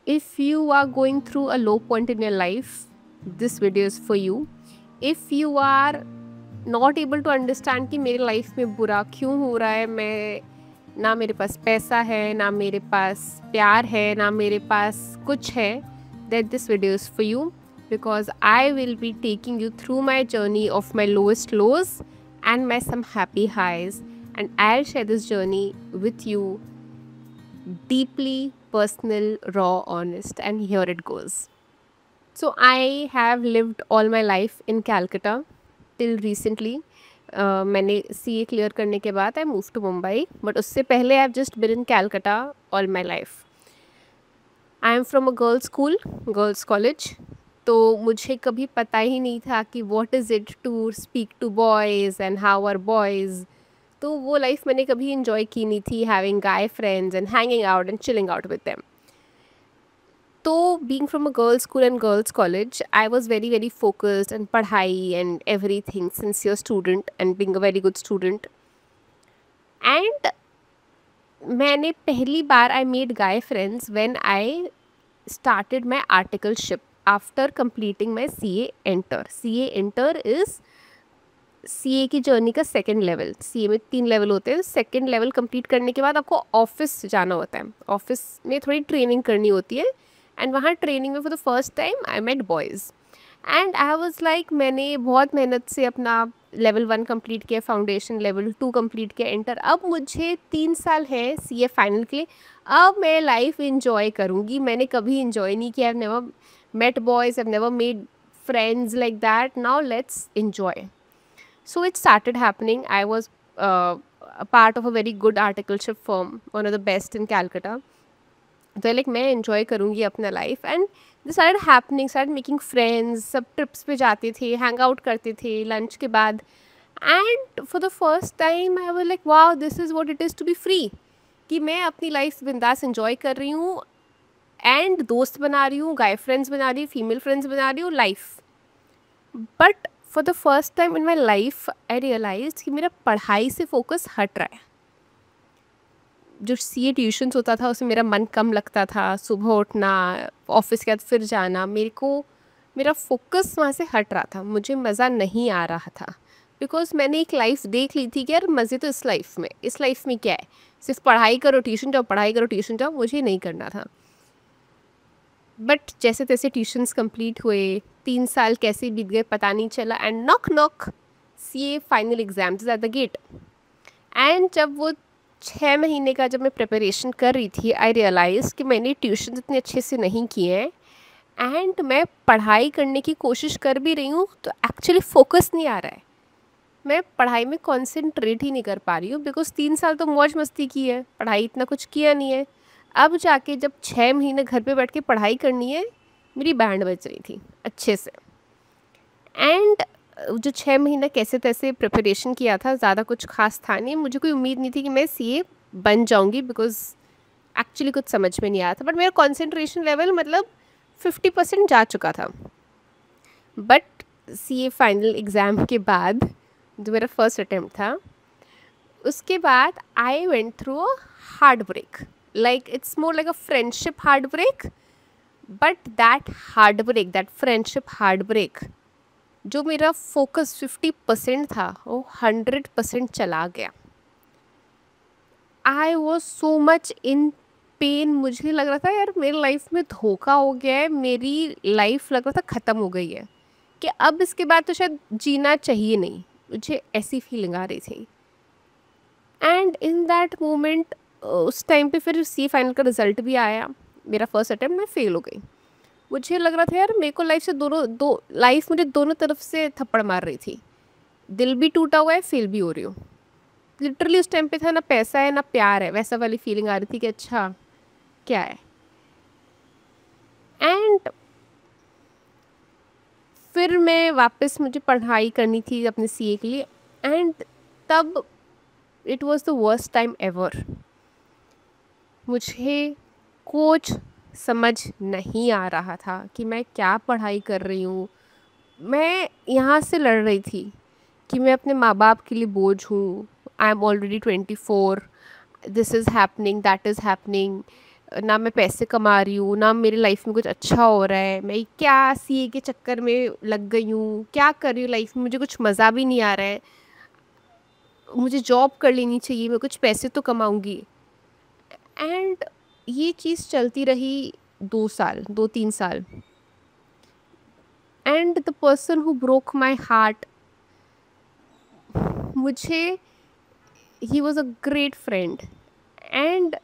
If you are going through a low point in your life, this video is for you. If you are not able to understand कि मेरी life में बुरा क्यों हो रहा है, मैं ना मेरे पास पैसा है, ना मेरे पास प्यार है, ना मेरे पास कुछ है, then this video is for you because I will be taking you through my journey of my lowest lows and my some happy highs, and I'll share this journey with you, deeply personal, raw, honest, and here it goes. So I have lived all my life in Calcutta till recently. मैंने CA clear करने के बाद I move to Mumbai, but उससे पहले I have just been in Calcutta all my life. I am from a girls school, girls college. तो मुझे कभी पता ही नहीं था कि what is it to speak to boys and how are boys. तो वो लाइफ मैंने कभी इन्जॉय की नहीं थी, having guy friends and hanging out and chilling out with them. तो being from a girls school and girls college, I was very focused on पढ़ाई and everything, sincere student and being a very good student. And मैंने पहली बार I made guy friends when I started my articleship after completing my CA Enter. CA Enter is CA की journey का second level. CA में 3 level होते हैं. Second level complete करने के बाद आपको ऑफिस जाना होता है. ऑफिस में थोड़ी ट्रेनिंग करनी होती है. एंड वहाँ ट्रेनिंग में for the first time I met boys and I was like, मैंने बहुत मेहनत से अपना लेवल 1 कंप्लीट किया, फाउंडेशन लेवल 2 कंप्लीट किया, एंटर. अब मुझे 3 साल है CA फाइनल के लिए. अब मैं लाइफ इन्जॉय करूँगी. मैंने कभी इन्जॉय नहीं किया. I have never met boys, I have never made friends like that. Now let's enjoy. So it started happening. I was a part of a very good articleship firm, one of the best in Calcutta. तो like मैं enjoy करूँगी अपना life. And this started happening, started making friends. सब trips पे जाते थे, hang out करते थे लंच के बाद. And for the first time I was like, wow, this is what it is to be free. कि मैं अपनी लाइफ बिंदास इन्जॉय कर रही हूँ एंड दोस्त बना रही हूँ, गाय फ्रेंड्स बना रही हूँ, फीमेल फ्रेंड्स बना रही हूँ, life. But for the first time in my life I realize कि मेरा पढ़ाई से फोकस हट रहा है. जो CA ट्यूशन्स होता था उसमें मेरा मन कम लगता था. सुबह उठना, ऑफिस के बाद फिर जाना, मेरा फोकस वहाँ से हट रहा था. मुझे मज़ा नहीं आ रहा था बिकॉज मैंने एक लाइफ देख ली थी कि यार मज़े तो इस लाइफ में क्या है, सिर्फ पढ़ाई करो ट्यूशन जाओ, पढ़ाई करो ट्यूशन जाओ. मुझे नहीं करना था. बट जैसे तैसे ट्यूशन्स कंप्लीट हुए, 3 साल कैसे बीत गए पता नहीं चला. And knock knock, CA final exams at the gate. And जब वो 6 महीने का जब मैं प्रिपरेशन कर रही थी, आई रियलाइज़ कि मैंने ट्यूशन इतने अच्छे से नहीं किए हैं. एंड मैं पढ़ाई करने की कोशिश कर भी रही हूँ तो एक्चुअली फोकस नहीं आ रहा है. मैं पढ़ाई में कॉन्सेंट्रेट ही नहीं कर पा रही हूँ बिकॉज 3 साल तो मौज मस्ती की है, पढ़ाई इतना कुछ किया नहीं है. अब जाके जब 6 महीने घर पे बैठ के पढ़ाई करनी है, मेरी बैंड बज रही थी अच्छे से. एंड जो 6 महीना कैसे तैसे प्रिपरेशन किया था, ज़्यादा कुछ खास था नहीं. मुझे कोई उम्मीद नहीं थी कि मैं CA बन जाऊँगी बिकॉज एक्चुअली कुछ समझ में नहीं आया था. बट मेरा कॉन्सेंट्रेशन लेवल मतलब 50% जा चुका था. बट CA फाइनल एग्ज़ाम के बाद, जो मेरा फर्स्ट अटैम्प्ट था, उसके बाद I went through a hard break. Like it's more like a friendship heartbreak, but that heartbreak, that friendship heartbreak, जो मेरा फोकस 50% था वो 100% चला गया. I was so much in pen. मुझे लग रहा था यार मेरी लाइफ में धोखा हो गया है, मेरी लाइफ लग रहा था ख़त्म हो गई है, कि अब इसके बाद तो शायद जीना चाहिए नहीं. मुझे ऐसी फीलिंग आ रही थी. एंड इन दैट मोमेंट, उस टाइम पे फिर CA फाइनल का रिज़ल्ट भी आया. मेरा फर्स्ट अटैम्प्ट, मैं फ़ेल हो गई. मुझे लग रहा था यार मेरे को लाइफ से लाइफ मुझे दोनों तरफ से थप्पड़ मार रही थी. दिल भी टूटा हुआ है, फेल भी हो रही हूँ. लिटरली उस टाइम पे था ना पैसा है ना प्यार है, वैसा वाली फीलिंग आ रही थी कि अच्छा क्या है. एंड फिर मैं वापस, मुझे पढ़ाई करनी थी अपने CA के लिए. एंड तब it was the worst time ever. मुझे कुछ समझ नहीं आ रहा था कि मैं क्या पढ़ाई कर रही हूँ. मैं यहाँ से लड़ रही थी कि मैं अपने माँ बाप के लिए बोझ हूँ. I am already 24, this is happening, that is happening. ना मैं पैसे कमा रही हूँ, ना मेरी लाइफ में कुछ अच्छा हो रहा है, मैं क्या सीए के चक्कर में लग गई हूँ, क्या कर रही हूँ लाइफ में, मुझे कुछ मज़ा भी नहीं आ रहा है, मुझे जॉब कर लेनी चाहिए, मैं कुछ पैसे तो कमाऊँगी। एंड ये चीज़ चलती रही 2 साल, 2-3 साल। And the person who broke my heart, मुझे, he was a great friend. And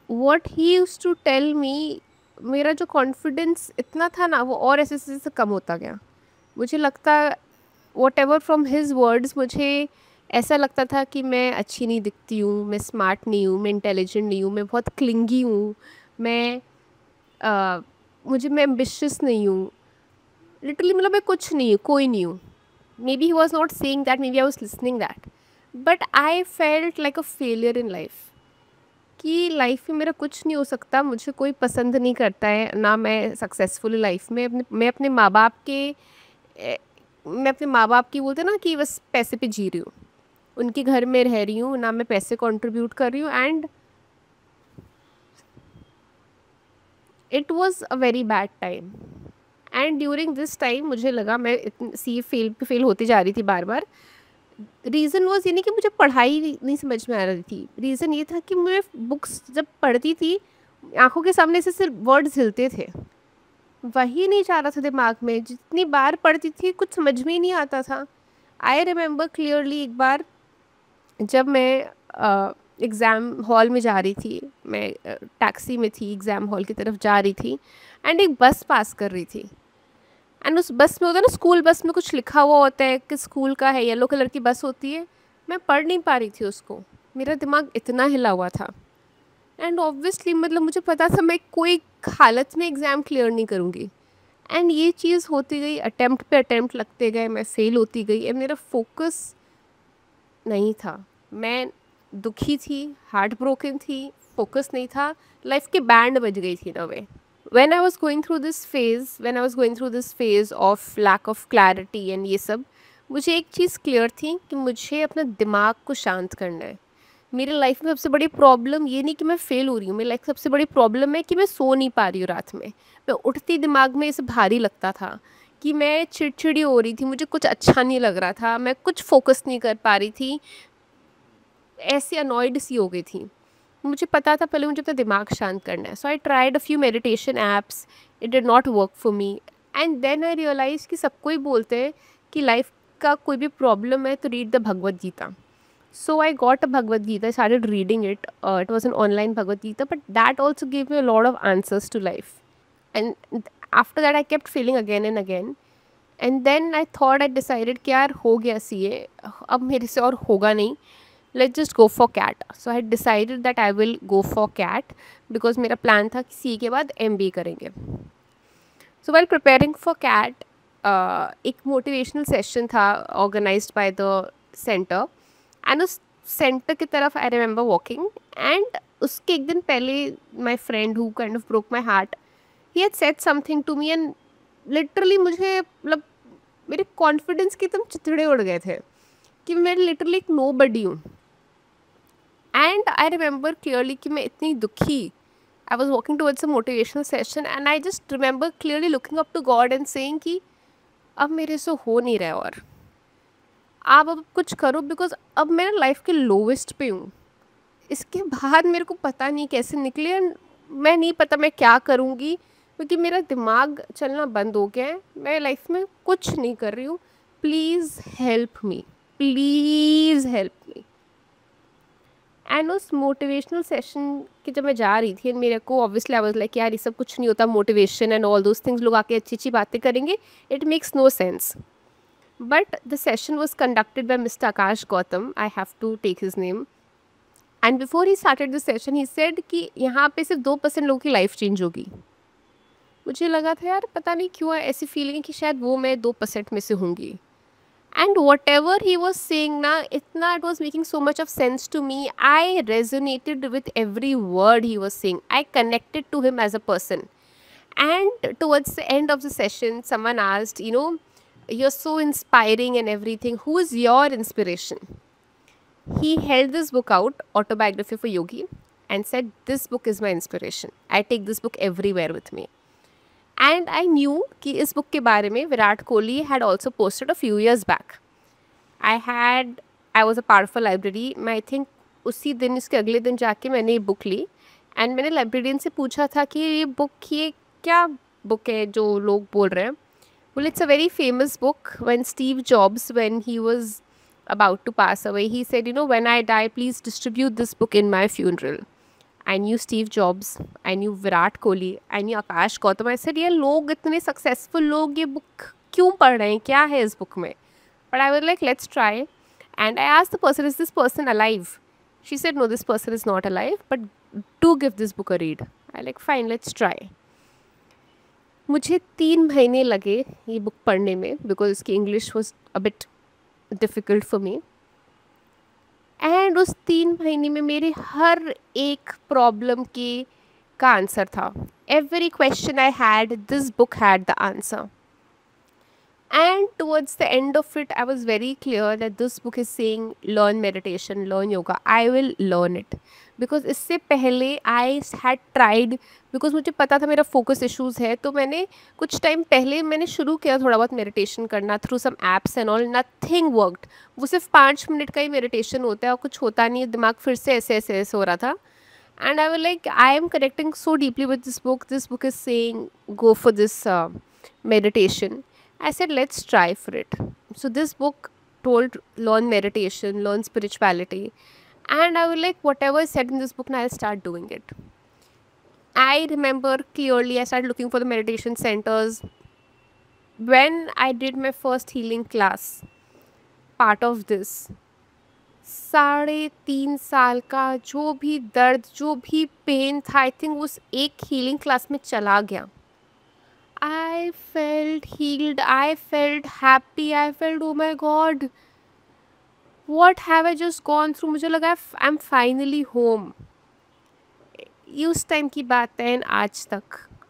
what he use to tell me, मेरा जो कॉन्फिडेंस इतना था ना, वो और ऐसे ऐसे कम होता गया। मुझे लगता, what ever from his words, मुझे ऐसा लगता था कि मैं अच्छी नहीं दिखती हूँ, मैं स्मार्ट नहीं हूँ, मैं इंटेलिजेंट नहीं हूँ, मैं बहुत क्लिंगी हूँ, मैं मैं एम्बिशियस नहीं हूँ। लिटरली मतलब मैं कुछ नहीं हूँ, कोई नहीं हूँ। Maybe he was not saying that, maybe I was listening that, but I felt like a failure in life, कि लाइफ में मेरा कुछ नहीं हो सकता, मुझे कोई पसंद नहीं करता है ना, मैं सक्सेसफुल लाइफ में मैं अपने माँ बाप के मैं अपने माँ बाप की, बोलते ना कि बस पैसे पे जी रही हूँ, उनके घर में रह रही हूँ, ना मैं पैसे कंट्रीब्यूट कर रही हूँ। And it was a very bad time. And during this time मुझे लगा, मैं सी फेल पे फेल होती जा रही थी बार बार। रीज़न वॉज ये नहीं कि मुझे पढ़ाई नहीं समझ में आ रही थी, रीज़न ये था कि मैं बुक्स जब पढ़ती थी, आंखों के सामने से सिर्फ वर्ड्स हिलते थे, वही नहीं जा रहा था दिमाग में, जितनी बार पढ़ती थी कुछ समझ में ही नहीं आता था। आई रिमेंबर क्लियरली, एक बार जब मैं एग्ज़ाम हॉल में जा रही थी, मैं टैक्सी में थी, एग्ज़ाम हॉल की तरफ जा रही थी, एंड एक बस पास कर रही थी। एंड उस बस में होता है ना, स्कूल बस में कुछ लिखा हुआ होता है कि स्कूल का है, येलो कलर की बस होती है। मैं पढ़ नहीं पा रही थी उसको, मेरा दिमाग इतना हिला हुआ था। एंड ऑब्वियसली मतलब मुझे पता था मैं कोई हालत में एग्ज़ाम क्लियर नहीं करूँगी। एंड ये चीज़ होती गई, अटैम्प्ट पे अटैम्प्ट लगते गए, मैं फ़ेल होती गई, एंड मेरा फोकस नहीं था। मैं दुखी थी, हार्ट ब्रोकन थी, फोकस नहीं था, लाइफ की बैंड बज गई थी ना वे। When I was going through this phase of lack of clarity and ये सब, मुझे एक चीज़ क्लियर थी कि मुझे अपना दिमाग को शांत करना है। मेरी लाइफ में सबसे बड़ी प्रॉब्लम ये नहीं कि मैं फ़ेल हो रही हूँ, मेरी लाइफ सबसे बड़ी प्रॉब्लम है कि मैं सो नहीं पा रही हूँ रात में। मैं उठती दिमाग में ऐसे भारी लगता था कि मैं चिड़चिड़ी हो रही थी, मुझे कुछ अच्छा नहीं लग रहा था, मैं कुछ फोकस नहीं कर पा रही थी, ऐसी अनॉयड सी हो गई थी। मुझे पता था पहले मुझे अपना दिमाग शांत करना है, so I tried a few meditation apps, it did not work for me. And then I realize कि सबको ही बोलते हैं कि लाइफ का कोई भी प्रॉब्लम है तो read the Bhagavad Gita. So I got a Bhagavad Gita, I started reading it, it was an online Bhagavad Gita, but that also give me a lot of answers to life. And after that I kept feeling again and again. And then I thought, I decided कि यार हो गया CA, अब मेरे से और होगा नहीं, let's just go for CAT. So I had decided that I will go for CAT because मेरा प्लान था कि सी के बाद MBA करेंगे। So while preparing for CAT, एक मोटिवेशनल सेशन था organized by the centre, and उस सेंटर की तरफ आई रिमेंबर वॉकिंग, एंड उसके एक दिन पहले my friend who kind of broke my heart, he had said something to me, and literally मुझे मतलब मेरे कॉन्फिडेंस के एकदम चितड़े उड़ गए थे कि मैं लिटरली एक नो बडी हूँ। एंड आई रिमेंबर क्लियरली कि मैं इतनी दुखी, I was walking towards a motivational session, and I just remember clearly looking up to God and saying कि अब मेरे से हो नहीं रहा है, और आप अब कुछ करो, बिकॉज अब मैं लाइफ के लोवेस्ट पे हूँ। इसके बाद मेरे को पता नहीं कैसे निकले, and मैं नहीं पता मैं क्या करूँगी, क्योंकि मेरा दिमाग चलना बंद हो गया है, मैं लाइफ में कुछ नहीं कर रही हूँ। Please help me, please help me. And उस मोटिवेशनल सेशन की जब मैं जा रही थी, मेरे को ऑब्वियसली आई वाज लाइक यार ये सब कुछ नहीं होता, motivation and all those things, लोग आके अच्छी अच्छी बातें करेंगे, it makes no sense. But the session was conducted by mister Aakash Gautam, I have to take his name. And before he started the session he said कि यहाँ पे सिर्फ 2% लोगों की लाइफ चेंज होगी। मुझे लगा था यार पता नहीं क्यों ऐसी फीलिंग है कि शायद वो मैं 2% में से होंगी। And whatever he was saying na, itna it was making so much of sense to me. I resonated with every word he was saying. I connected to him as a person. And towards the end of the session, someone asked, you're so inspiring and everything, who is your inspiration? He held this book out, Autobiography for Yogi, and said, this book is my inspiration. I take this book everywhere with me. And I knew कि इस book के बारे में Virat Kohli had also posted a few years back. I was a part of a library. मैं I think उसी दिन, इसके अगले दिन जाके मैंने ये book ली and मैंने librarian से पूछा था कि ये book, ये क्या book है जो लोग बोल रहे हैं. Well, it's a very famous book. When Steve Jobs, when he was about to pass away, he said, when I die, please distribute this book in my funeral. I knew Steve Jobs, I knew Virat Kohli, I knew Akash Gautam. I said, ये लोग इतने successful लोग ये book क्यों पढ़ रहे हैं, क्या है इस book में? But I was like, let's try. And I asked the person, is this person alive? She said, no, this person is not alive, but do give this book a read. I like, fine, let's try. मुझे 3 महीने लगे ये book पढ़ने में because इसकी English was a bit difficult for me. And उस 3 महीने में मेरे हर एक प्रॉब्लम का आंसर था. Every question I had, this book had the answer. And towards the end of it, I was very clear that this book is saying learn meditation, learn yoga. I will learn it. Because इससे पहले I had tried, because मुझे पता था मेरा focus issues है, तो मैंने कुछ टाइम पहले मैंने शुरू किया थोड़ा बहुत meditation करना through some apps and all. Nothing worked. वो सिर्फ 5 मिनट का ही meditation होता है और कुछ होता नहीं है, दिमाग फिर से ऐसे हो रहा था. And I was like, I am connecting so deeply with this book. This book is saying go for this meditation. I said, let's try for it. So this book told learn meditation, learn spirituality. And I was like, whatever is said in this book, now I'll start doing it. I remember clearly, I started looking for the meditation centers. When I did my first healing class, part of this, 3.5 साल का जो भी दर्द, जो भी pen था, I think उस एक healing class में चला गया. I felt healed, I felt happy, I felt, oh my God, what have I just gone through? मुझे लगा I'm finally home. ये उस टाइम की बात है, and आज तक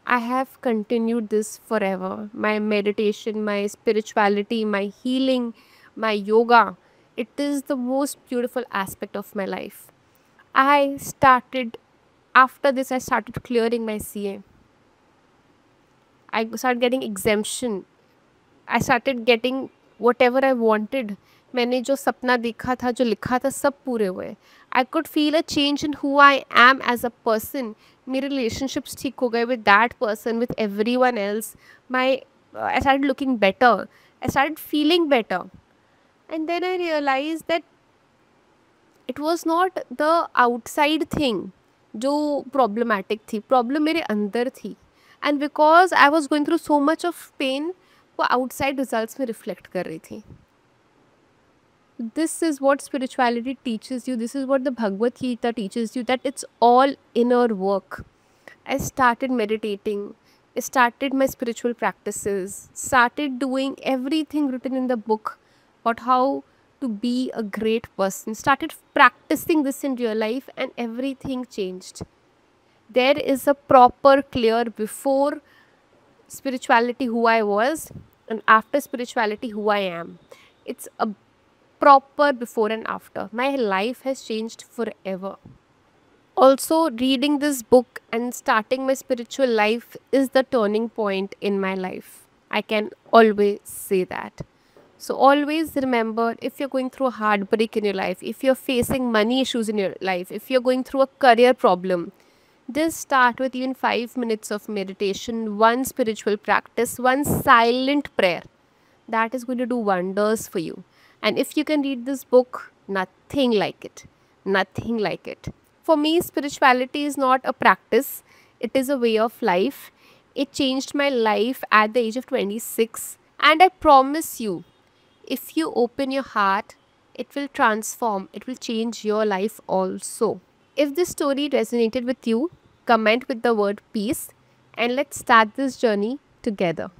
I have continued this forever. My meditation, my spirituality, my healing, my yoga, it is the most beautiful aspect of my life. After this, I started clearing my CA. I started getting exemption. I started getting whatever I wanted. मैंने जो सपना देखा था, जो लिखा था, सब पूरे हुए. I could feel a change in who I am as a person. मेरे relationships ठीक हो गए with that person, with everyone else. I started looking better. I started feeling better. And then I realized that it was not the outside thing जो problematic थी. Problem मेरे अंदर थी. And because I was going through so much of pain, वो outside results में reflect कर रही थी. This is what spirituality teaches you. This is what the Bhagavad Gita teaches you, that it's all inner work. I started meditating. I started my spiritual practices. Started doing everything written in the book about how to be a great person. Started practicing this in real life, and everything changed. There is a proper clear before spirituality who I was, and after spirituality who I am. It's a proper before and after. My life has changed forever. Also, reading this book and starting my spiritual life is the turning point in my life. I can always say that. So always remember, if you're going through a heartbreak in your life, if you're facing money issues in your life, if you're going through a career problem, just start with even 5 minutes of meditation, one spiritual practice, one silent prayer. That is going to do wonders for you. And if you can read this book, nothing like it. Nothing like it. For me, spirituality is not a practice. It is a way of life. It changed my life at the age of 26. And I promise you, if you open your heart, it will transform. It will change your life also. If this story resonated with you, comment with the word peace, and let's start this journey together.